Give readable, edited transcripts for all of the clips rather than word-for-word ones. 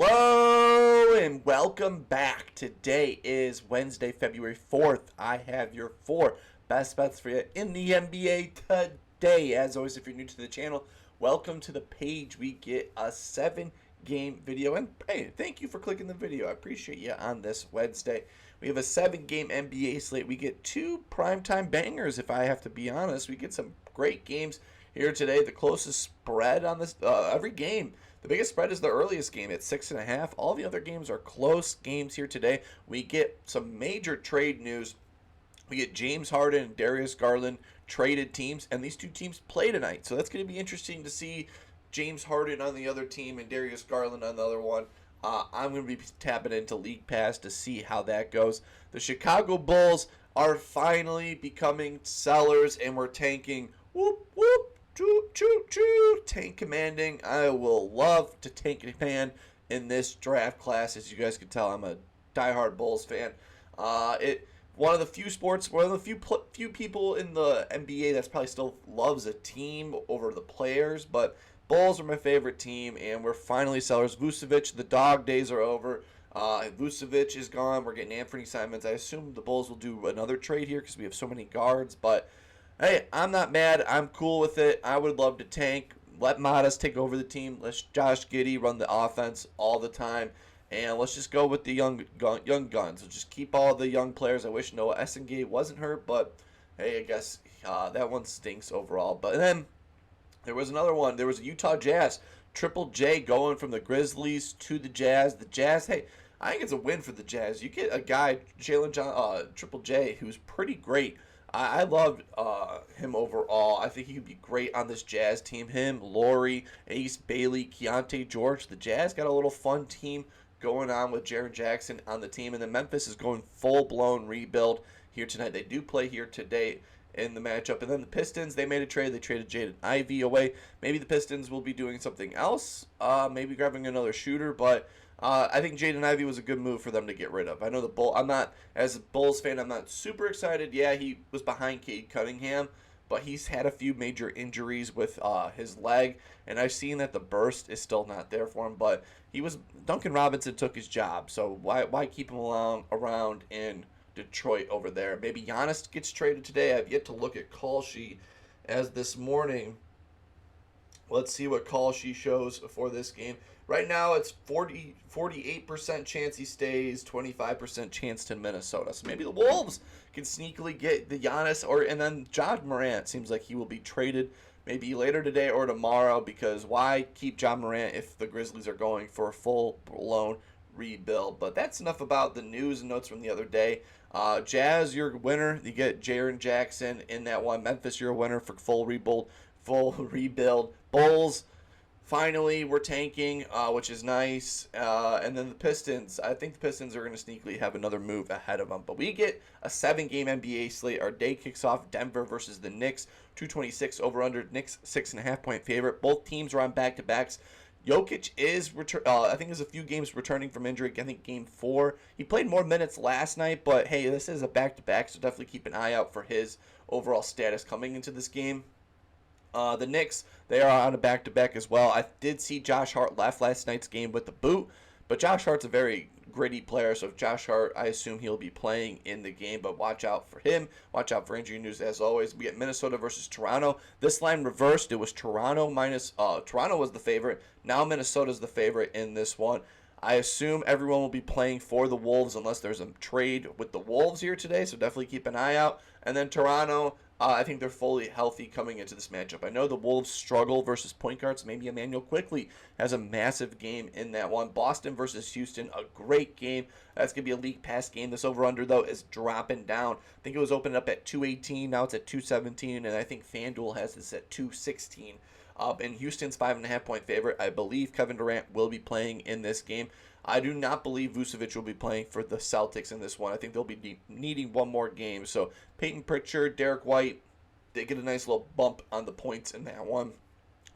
Hello and welcome back. Today is Wednesday, February 4th. I have your 4 best bets for you in the NBA today. As always, if you're new to the channel, welcome to the page. We get a 7-game video. And hey, thank you for clicking the video. I appreciate you on this Wednesday. We have a 7-game NBA slate. We get 2 primetime bangers, if I have to be honest. We get some great games here today. The closest spread on this every game. The biggest spread is the earliest game at 6.5. All the other games are close games here today. We get some major trade news. We get James Harden and Darius Garland traded teams, and these two teams play tonight. So that's going to be interesting to see James Harden on the other team and Darius Garland on the other one. I'm going to be tapping into League Pass to see how that goes. The Chicago Bulls are finally becoming sellers, and we're tanking. Whoop, whoop. Choo, choo, choo. Tank commanding. I will love to tank command in this draft class. As you guys can tell, I'm a diehard Bulls fan. One of the few people in the NBA that's probably still loves a team over the players, but Bulls are my favorite team, and we're finally sellers. Vucevic, the dog days are over. Vucevic is gone. We're getting Anthony Simons. I assume the Bulls will do another trade here because we have so many guards, but hey, I'm not mad. I'm cool with it. I would love to tank. Let Modest take over the team. Let Josh Giddey run the offense all the time. And let's just go with the young guns. Let's just keep all the young players. I wish Noah Essengate wasn't hurt, but hey, I guess that one stinks overall. But then there was another one. There was a Utah Jazz. Triple J going from the Grizzlies to the Jazz. The Jazz, hey, I think it's a win for the Jazz. You get a guy, Triple J, who's pretty great. I loved him overall. I think he could be great on this Jazz team. Him, Laurie, Ace Bailey, Keontae George. The Jazz got a little fun team going on with Jaren Jackson on the team. And then Memphis is going full-blown rebuild here tonight. They do play here today in the matchup. And then the Pistons, they made a trade. They traded Jaden Ivey away. Maybe the Pistons will be doing something else. Maybe grabbing another shooter. But I think Jaden Ivey was a good move for them to get rid of. I know as a Bulls fan, I'm not super excited. Yeah, he was behind Cade Cunningham, but he's had a few major injuries with his leg, and I've seen that the burst is still not there for him. But Duncan Robinson took his job, so why keep him around in Detroit over there? Maybe Giannis gets traded today. I've yet to look at call sheet as this morning. Let's see what call she shows for this game. Right now, it's 48% chance he stays, 25% chance to Minnesota. So maybe the Wolves can sneakily get the Giannis, and then John Morant seems like he will be traded maybe later today or tomorrow, because why keep John Morant if the Grizzlies are going for a full-blown rebuild? But that's enough about the news and notes from the other day. Jazz, your winner. You get Jaren Jackson in that one. Memphis, your winner for full rebuild. Bulls, finally, we're tanking, which is nice. And then the Pistons, I think the Pistons are going to sneakily have another move ahead of them. But we get a 7-game NBA slate. Our day kicks off Denver versus the Knicks, 226 over-under. Knicks 6.5-point favorite. Both teams are on back-to-backs. Jokic is, I think there's a few games returning from injury. I think game 4. He played more minutes last night, but hey, this is a back-to-back, so definitely keep an eye out for his overall status coming into this game. The Knicks, they are on a back-to-back as well. I did see Josh Hart left last night's game with the boot, but Josh Hart's a very gritty player, so if Josh Hart, I assume he'll be playing in the game, but watch out for him. Watch out for injury news as always. We get Minnesota versus Toronto. This line reversed. It was Toronto was the favorite. Now Minnesota's the favorite in this one. I assume everyone will be playing for the Wolves unless there's a trade with the Wolves here today, so definitely keep an eye out. And then Toronto, I think they're fully healthy coming into this matchup. I know the Wolves struggle versus point guards. Maybe Emmanuel Quickley has a massive game in that one. Boston versus Houston, a great game. That's going to be a league pass game. This over-under, though, is dropping down. I think it was opened up at 218. Now it's at 217, and I think FanDuel has this at 216. And Houston's 5.5-point favorite. I believe Kevin Durant will be playing in this game. I do not believe Vucevic will be playing for the Celtics in this one. I think they'll be needing one more game. So Peyton Pritchard, Derek White, they get a nice little bump on the points in that one.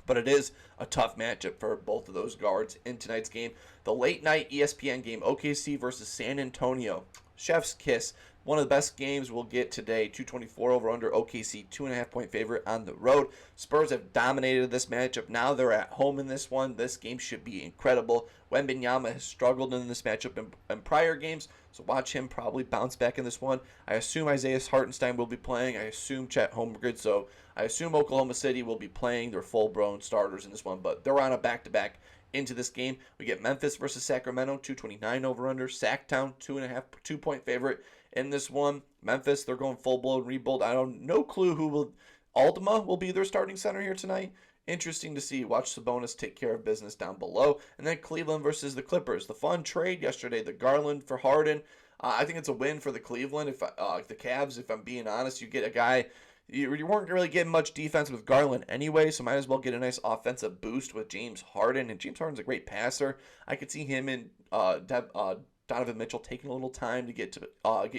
But it is a tough matchup for both of those guards in tonight's game. The late night ESPN game, OKC versus San Antonio. Chef's kiss. one of the best games we'll get today. 224 over under OKC, 2.5-point favorite on the road. Spurs have dominated this matchup. Now they're at home in this one. This game should be incredible. Wembanyama has struggled in this matchup in prior games, so watch him probably bounce back in this one. I assume Isaiah Hartenstein will be playing. I assume Chet Holmgren, so I assume Oklahoma City will be playing their full-blown starters in this one, but they're on a back-to-back into this game. We get Memphis versus Sacramento, 229 over under. Sacktown, 2.5 favorite in this one. Memphis, they're going full-blown rebuild. I don't no clue who will. Aldama will be their starting center here tonight. Interesting to see. Watch Sabonis take care of business down below. And then Cleveland versus the Clippers. The fun trade yesterday, the Garland for Harden. I think it's a win for the Cleveland. If the Cavs, if I'm being honest, you get a guy. You weren't really getting much defense with Garland anyway, so might as well get a nice offensive boost with James Harden. And James Harden's a great passer. I could see him and Donovan Mitchell taking a little time to get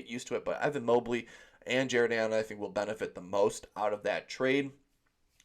used to it. But Evan Mobley and Jared Allen, I think, will benefit the most out of that trade.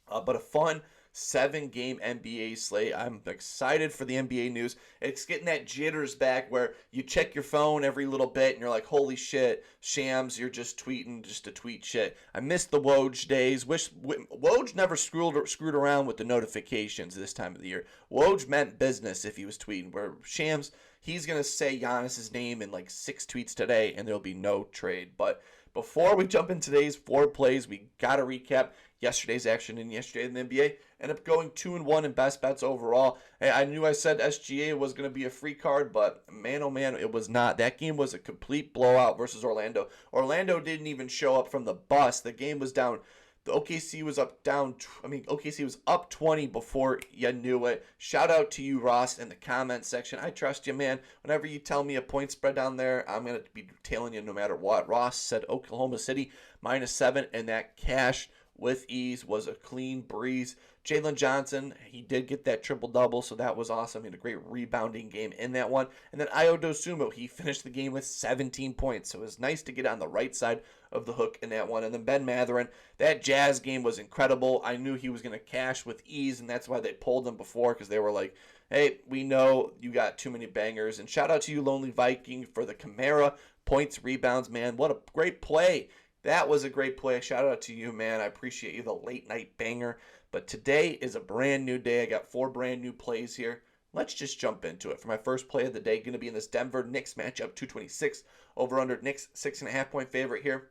But a fun 7-game NBA slate. I'm excited for the NBA news. It's getting that jitters back where you check your phone every little bit and you're like, holy shit, Shams, you're just tweeting just to tweet shit. I miss the Woj days. Woj never screwed around with the notifications this time of the year. Woj meant business if he was tweeting, where Shams, he's going to say Giannis's name in like 6 tweets today and there'll be no trade. But before we jump in today's 4 plays, we got to recap yesterday's action in the NBA. Ended up going 2-1 in best bets overall. I knew I said SGA was going to be a free card, but man, oh man, it was not. That game was a complete blowout versus Orlando. Orlando didn't even show up from the bus. The game was down. The OKC was OKC was up 20 before you knew it. Shout out to you, Ross, in the comment section. I trust you, man. Whenever you tell me a point spread down there, I'm going to be tailing you no matter what. Ross said Oklahoma City -7, and that cash with ease was a clean breeze. Jalen Johnson, he did get that triple-double, so that was awesome. He had a great rebounding game in that one. And then Ayo Dosunmu, he finished the game with 17 points, so it was nice to get on the right side of the hook in that one. And then Ben Mathurin, that Jazz game was incredible. I knew he was going to cash with ease, and that's why they pulled him before, because they were like, hey, we know you got too many bangers. And shout out to you, Lonely Viking, for the Kamara points, rebounds, man. What a great play. That was a great play. Shout out to you, man. I appreciate you, the late night banger. But today is a brand new day. I got 4 brand new plays here. Let's just jump into it. For my first play of the day, going to be in this Denver Knicks matchup, 226 over under. Knicks 6.5-point favorite here.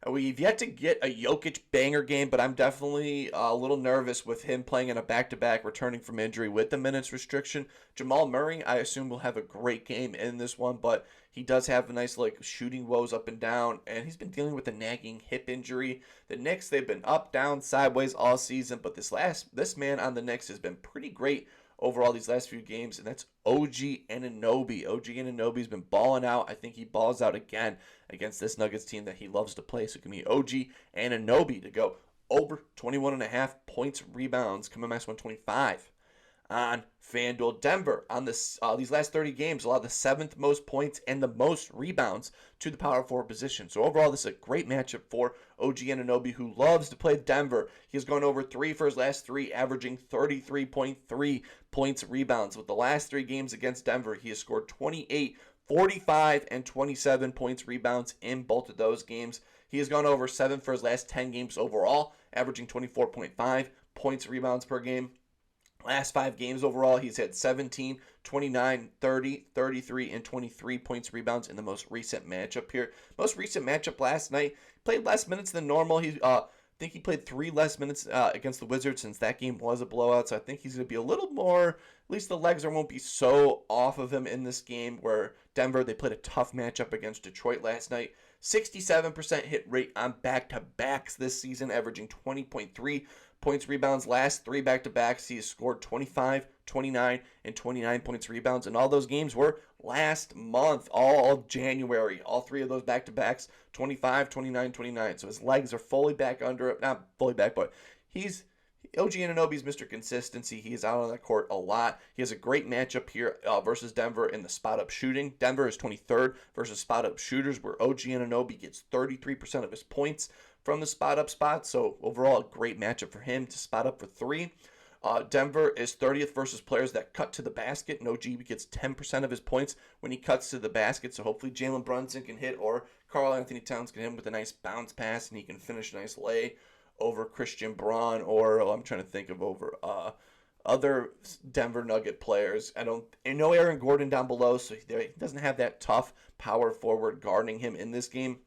We've yet to get a Jokic banger game, but I'm definitely a little nervous with him playing in a back-to-back, returning from injury with the minutes restriction. Jamal Murray, I assume, will have a great game in this one, but he does have a nice shooting woes up and down, and he's been dealing with a nagging hip injury. The Knicks, they've been up, down, sideways all season, but this man on the Knicks has been pretty great overall these last few games, and that's OG Anunoby. OG Anunoby's been balling out. I think he balls out again against this Nuggets team that he loves to play. So it can be OG Anunoby to go over 21.5 points, rebounds, coming max 125 on FanDuel. Denver on this these last 30 games allowed the 7th most points and the most rebounds to the power forward position. So overall, this is a great matchup for OG Anunoby, who loves to play Denver. He's gone over 3 for his last 3, averaging 33.3 points, rebounds. With the last 3 games against Denver, he has scored 28, 45, and 27 points, rebounds in both of those games. He has gone over 7 for his last 10 games overall, averaging 24.5 points, rebounds per game. Last 5 games overall, he's had 17, 29, 30, 33, and 23 points, rebounds in the most recent matchup here. Most recent matchup last night, played less minutes than normal. I think he played 3 less minutes against the Wizards, since that game was a blowout. So I think he's going to be a little more, at least the legs won't be so off of him in this game, where Denver, they played a tough matchup against Detroit last night. 67% hit rate on back-to-backs this season, averaging 20.3 points, rebounds. Last 3 back-to-backs, he has scored 25, 29, and 29 points, rebounds. And all those games were last month, all of January. All 3 of those back-to-backs, 25, 29, 29. So his legs are fully back under it. Not fully back, but OG Anunoby's Mr. Consistency. He is out on that court a lot. He has a great matchup here versus Denver in the spot-up shooting. Denver is 23rd versus spot-up shooters, where OG Anunoby gets 33% of his points from the spot-up spot. So overall, a great matchup for him to spot up for 3. Denver is 30th versus players that cut to the basket. And OG gets 10% of his points when he cuts to the basket. So hopefully Jalen Brunson can hit, or Karl Anthony Towns can hit him with a nice bounce pass, and he can finish a nice lay over Christian Braun, or I'm trying to think of over other Denver Nugget players. I know Aaron Gordon down below, so he doesn't have that tough power forward guarding him in this game.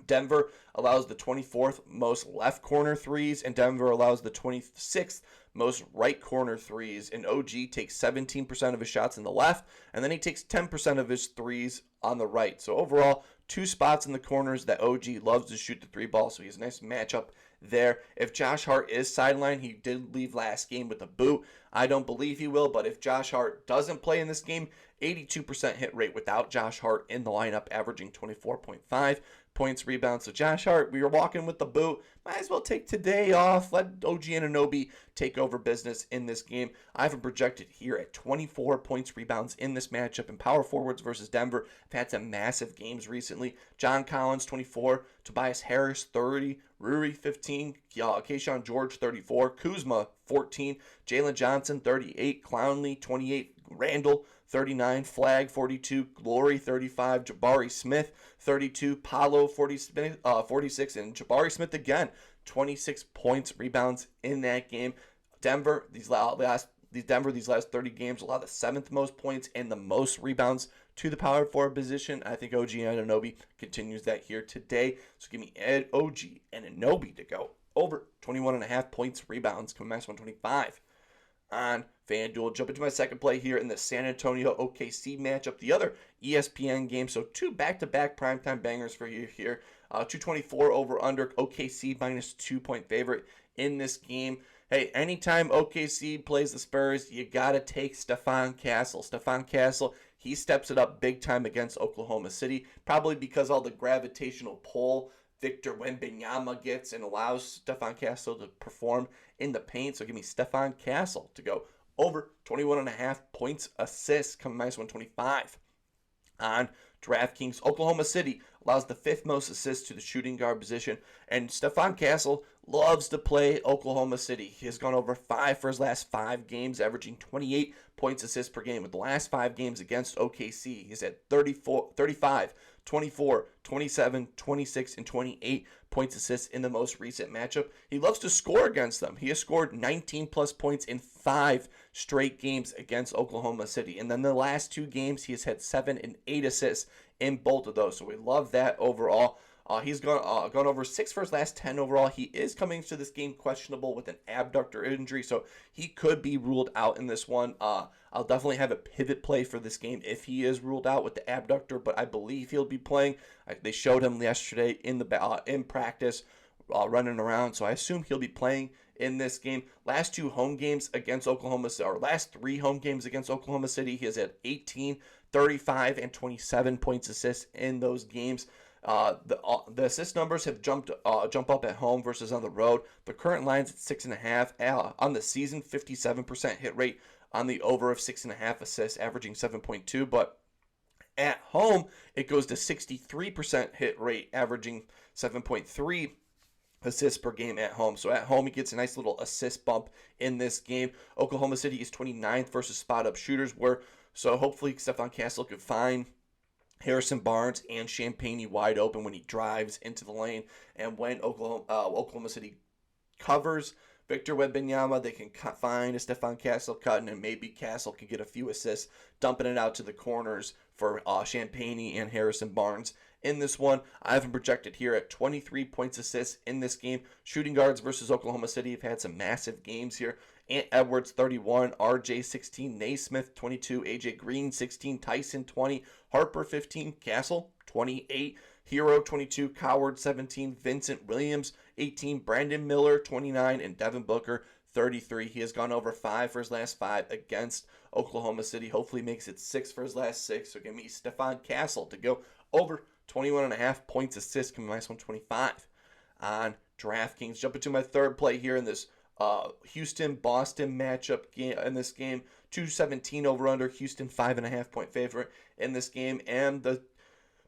Denver allows the 24th most left corner threes, and Denver allows the 26th most right corner threes. And OG takes 17% of his shots in the left, and then he takes 10% of his threes on the right. So overall, 2 spots in the corners that OG loves to shoot the 3 ball, so he has a nice matchup there. If Josh Hart is sidelined, he did leave last game with a boot. I don't believe he will, but if Josh Hart doesn't play in this game, 82% hit rate without Josh Hart in the lineup, averaging 24.5 points, rebounds. So Josh Hart, we were walking with the boot. Might as well take today off. Let OG Anunoby take over business in this game. I have him projected here at 24 points, rebounds in this matchup. And power forwards versus Denver have had some massive games recently. John Collins, 24. Tobias Harris, 30. Rui, 15. Keyshawn George, 34. Kuzma, 14. Jalen Johnson, 38. Clowney, 28. Randall, 39, Flag, 42, Glory, 35, Jabari Smith, 32, Paolo, 46, and Jabari Smith again, 26 points, rebounds in that game. Denver, these last 30 games allow the 7th most points and the most rebounds to the power forward position. I think OG Anunoby continues that here today. So give me OG Anunoby to go over 21.5 points, rebounds, coming max 125 on FanDuel. Jump into my second play here in the San Antonio OKC matchup, the other ESPN game. So 2 back-to-back primetime bangers for you here. 224 over under, OKC minus 2-point favorite in this game. Hey, anytime OKC plays the Spurs, you got to take Stephon Castle. Stephon Castle, he steps it up big time against Oklahoma City, probably because all the gravitational pull Victor Wembanyama gets and allows Stephon Castle to perform in the paint. So give me Stephon Castle to go over 21.5 points, assists, coming minus 125 on DraftKings. Oklahoma City allows the 5th most assists to the shooting guard position, and Stephon Castle loves to play Oklahoma City. He has gone over 5 for his last 5 games, averaging 28 points assists per game. With the last 5 games against OKC, he's at 35, 24, 27, 26, and 28 points assists in the most recent matchup. He loves to score against them. He has scored 19 plus points in 5 straight games against Oklahoma City. And then the last 2 games, he has had 7 and 8 assists in both of those. So we love that overall. He's gone over 6 for his last 10 overall. He is coming to this game questionable with an abductor injury, so he could be ruled out in this one. I'll definitely have a pivot play for this game if he is ruled out with the abductor, but I believe he'll be playing. They showed him yesterday in practice running around, so I assume he'll be playing in this game. Last 2 home games against Oklahoma City, or last 3 home games against Oklahoma City, he has had 18, 35, and 27 points assists in those games. The assist numbers have jump up at home versus on the road. The current line's at 6.5. On the season, 57% hit rate on the over of 6.5 assists, averaging 7.2. But at home, it goes to 63% hit rate, averaging 7.3 assists per game at home. So at home, he gets a nice little assist bump in this game. Oklahoma City is 29th versus spot-up shooters, so hopefully Stephon Castle could find Harrison Barnes and Champagnie wide open when he drives into the lane. And when Oklahoma City covers Victor Wembanyama, they can find a Stephon Castle cutting, and maybe Castle can get a few assists, dumping it out to the corners for Champagnie and Harrison Barnes. In this one, I have him projected here at 23 points assists in this game. Shooting guards versus Oklahoma City have had some massive games here. Ant Edwards, 31, RJ, 16, Naismith, 22, AJ Green, 16, Tyson, 20, Harper, 15, Castle, 28, Hero, 22, Coward, 17, Vincent Williams, 18, Brandon Miller, 29, and Devin Booker, 33. He has gone over 5 for his last 5 against Oklahoma City. Hopefully makes it 6 for his last 6. So give me Stephon Castle to go over 21.5 points assists, coming minus 125 on DraftKings. Jump into my third play here in this Houston-Boston matchup in this game. 217 over under. Houston 5.5 point favorite in this game. And the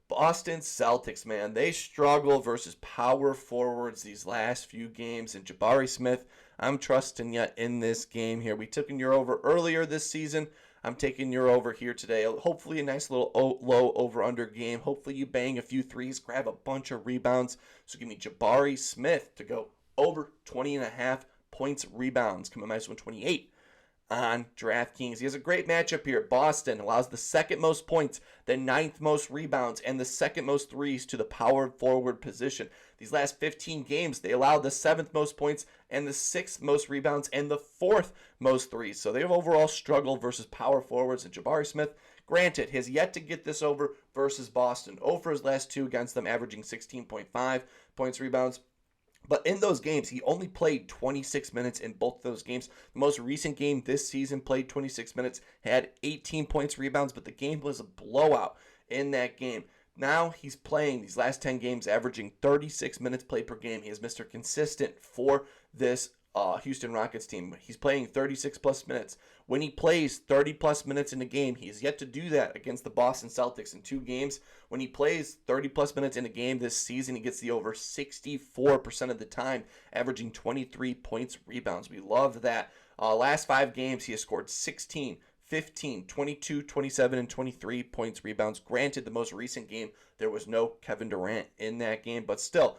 Boston Celtics, man, they struggle versus power forwards these last few games. And Jabari Smith, I'm trusting you in this game here. We took your over earlier this season. I'm taking your over here today. Hopefully a nice little low over-under game. Hopefully you bang a few threes, grab a bunch of rebounds. So give me Jabari Smith to go over 20.5 points rebounds. Come on, minus 128 on DraftKings. He has a great matchup here. Boston allows the second most points, the ninth most rebounds, and the second most threes to the power forward position. These last 15 games, they allowed the seventh most points and the sixth most rebounds and the fourth most threes. So they have overall struggled versus power forwards. And Jabari Smith, granted, has yet to get this over versus Boston. 0 for his last two against them, averaging 16.5 points, rebounds. But in those games, he only played 26 minutes in both those games. The most recent game this season played 26 minutes, had 18 points, rebounds, but the game was a blowout in that game. Now he's playing these last 10 games, averaging 36 minutes played per game. He is Mr. Consistent for this Houston Rockets team. He's playing 36 plus minutes. When he plays 30 plus minutes in a game, he has yet to do that against the Boston Celtics in 2 games. When he plays 30 plus minutes in a game this season, he gets the over 64% of the time, averaging 23 points, rebounds. We love that. Last 5 games, he has scored 16, 15, 22, 27, and 23 points, rebounds. Granted, the most recent game, there was no Kevin Durant in that game, but still,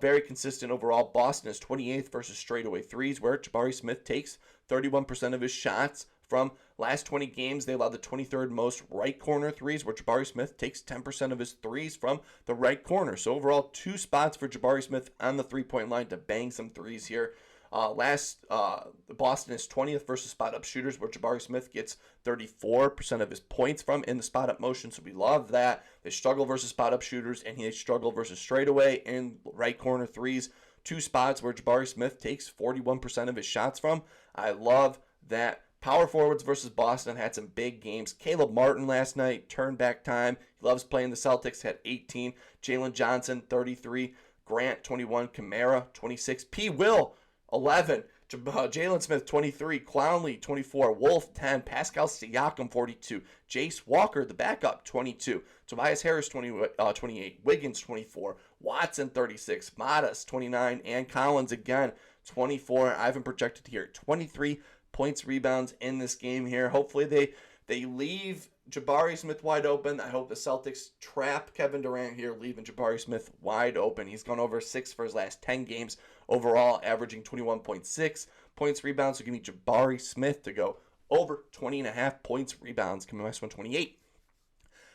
very consistent overall. Boston is 28th versus straightaway threes, where Jabari Smith takes 31% of his shots. From last 20 games, they allow the 23rd most right corner threes, where Jabari Smith takes 10% of his threes from the right corner. So overall, 2 spots for Jabari Smith on the three-point line to bang some threes here. Boston is 20th versus spot-up shooters, where Jabari Smith gets 34% of his points from in the spot-up motion, so we love that. They struggle versus spot-up shooters, and they struggle versus straightaway and right corner threes. 2 spots where Jabari Smith takes 41% of his shots from. I love that. Power forwards versus Boston had some big games. Caleb Martin last night, turn back time. He loves playing the Celtics, had 18. Jalen Johnson, 33. Grant, 21. Kamara, 26. P. Will, 11. Jalen Smith, 23. Clowney, 24. Wolf, 10. Pascal Siakam, 42. Jace Walker, the backup, 22. Tobias Harris, 28. Wiggins, 24. Watson, 36. Modest, 29. And Collins, again, 24. I haven't projected here. 23 points, rebounds in this game here. Hopefully they leave Jabari Smith wide open. I hope the Celtics trap Kevin Durant here, leaving Jabari Smith wide open. He's gone over 6 for his last 10 games overall, averaging 21.6 points, rebounds. So give me Jabari Smith to go over 20.5 points, rebounds. Give me minus 128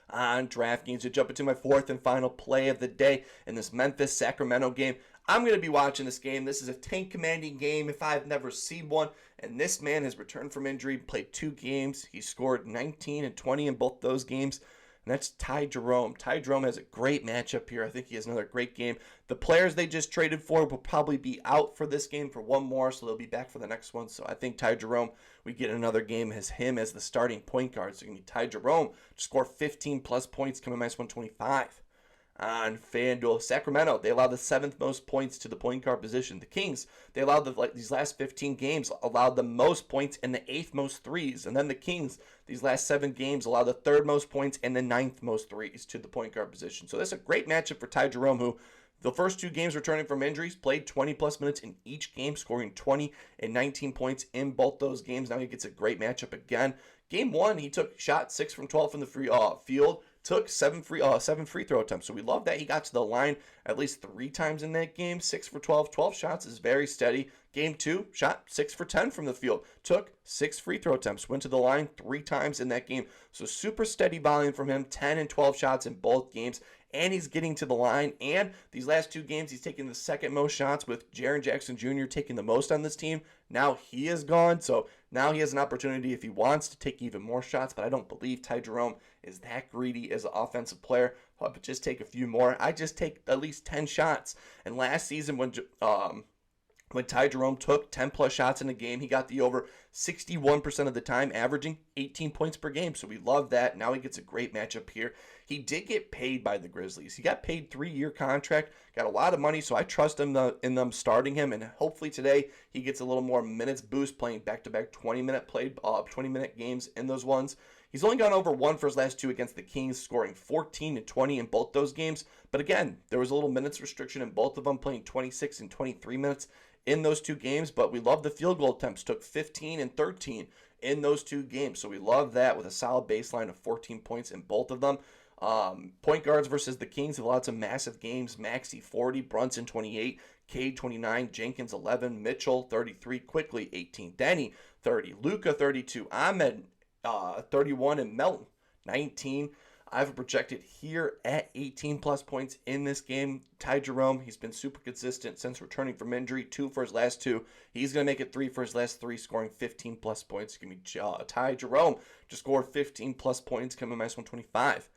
on DraftKings. To jump into my 4th and final play of the day in this Memphis-Sacramento game. I'm going to be watching this game. This is a tank commanding game if I've never seen one. And this man has returned from injury, played 2 games. He scored 19 and 20 in both those games. And that's Ty Jerome. Ty Jerome has a great matchup here. I think he has another great game. The players they just traded for will probably be out for this game for one more, so they'll be back for the next one. So I think Ty Jerome, we get another game as him as the starting point guard. So you can Ty Jerome to score 15 plus points, coming minus 125. On FanDuel. Sacramento, they allow the 7th most points to the point guard position. The Kings, they allowed these last 15 games, allowed the most points and the 8th most threes. And then the Kings, these last 7 games, allow the 3rd most points and the 9th most threes to the point guard position. So that's a great matchup for Ty Jerome, who the first 2 games returning from injuries, played 20 plus minutes in each game, scoring 20 and 19 points in both those games. Now he gets a great matchup again. Game 1, he took shot 6 from 12 from the free field. Took 7 free throw attempts. So we love that he got to the line at least 3 times in that game. 6 for 12. 12 shots is very steady. Game 2, shot 6 for 10 from the field. Took 6 free throw attempts. Went to the line 3 times in that game. So super steady volume from him. 10 and 12 shots in both games. And he's getting to the line. And these last 2 games, he's taking the 2nd most shots, with Jaren Jackson Jr. taking the most on this team. Now he is gone. So now he has an opportunity if he wants to take even more shots. But I don't believe Ty Jerome is that greedy as an offensive player. I'll just take a few more. I just take at least 10 shots. And last season when Ty Jerome took 10 plus shots in a game, he got the over 61% of the time, averaging 18 points per game. So we love that. Now he gets a great matchup here. He did get paid by the Grizzlies. He got paid 3-year contract, got a lot of money, so I trust him in them starting him, and hopefully today he gets a little more minutes boost playing back-to-back 20-minute games in those ones. He's only gone over 1 for his last 2 against the Kings, scoring 14 and 20 in both those games. But again, there was a little minutes restriction in both of them, playing 26 and 23 minutes in those 2 games. But we love the field goal attempts, took 15 and 13 in those 2 games. So we love that with a solid baseline of 14 points in both of them. Point guards versus the Kings have lots of massive games. Maxey 40, Brunson 28, Cade 29, Jenkins 11, Mitchell 33, Quickly 18, Denny 30, Luka 32, Ahmed 31, and Melton 19. I have projected here at 18 plus points in this game. Ty Jerome, he's been super consistent since returning from injury. 2 for his last 2. He's going to make it 3 for his last 3, scoring 15 plus points. Give me Ty Jerome to score 15 plus points, coming minus 125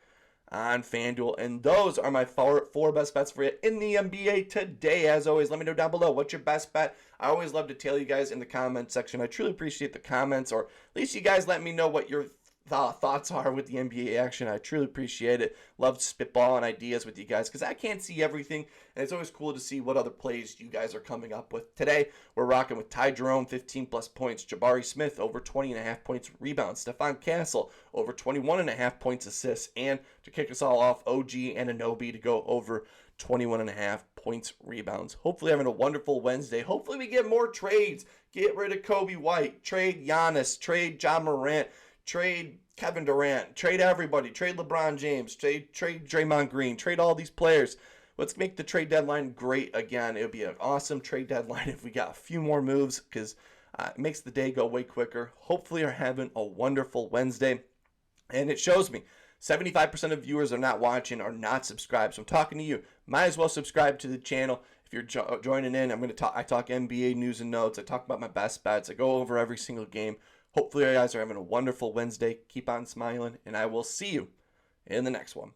on FanDuel. And those are my 4 best bets for you in the NBA today. As always, let me know down below what's your best bet. I always love to tell you guys in the comment section. I truly appreciate the comments, or at least you guys let me know what your thoughts are with the NBA action. I truly appreciate it. Love spitballing ideas with you guys because I can't see everything, and it's always cool to see what other plays you guys are coming up with. Today, we're rocking with Ty Jerome, 15 plus points. Jabari Smith, over 20.5 points rebounds. Stephon Castle, over 21.5 points assists. And to kick us all off, OG Anunoby to go over 21.5 points rebounds. Hopefully having a wonderful Wednesday. Hopefully we get more trades. Get rid of Kobe White. Trade Giannis. Trade Ja Morant. Trade Kevin Durant, trade everybody, trade LeBron James, trade Draymond Green, trade all these players. Let's make the trade deadline great again. It would be an awesome trade deadline if we got a few more moves because it makes the day go way quicker. Hopefully you're having a wonderful Wednesday. And it shows me 75% of viewers are not watching, are not subscribed. So I'm talking to you. Might as well subscribe to the channel. If you're joining in, I talk NBA news and notes. I talk about my best bets. I go over every single game. Hopefully you guys are having a wonderful Wednesday. Keep on smiling, and I will see you in the next one.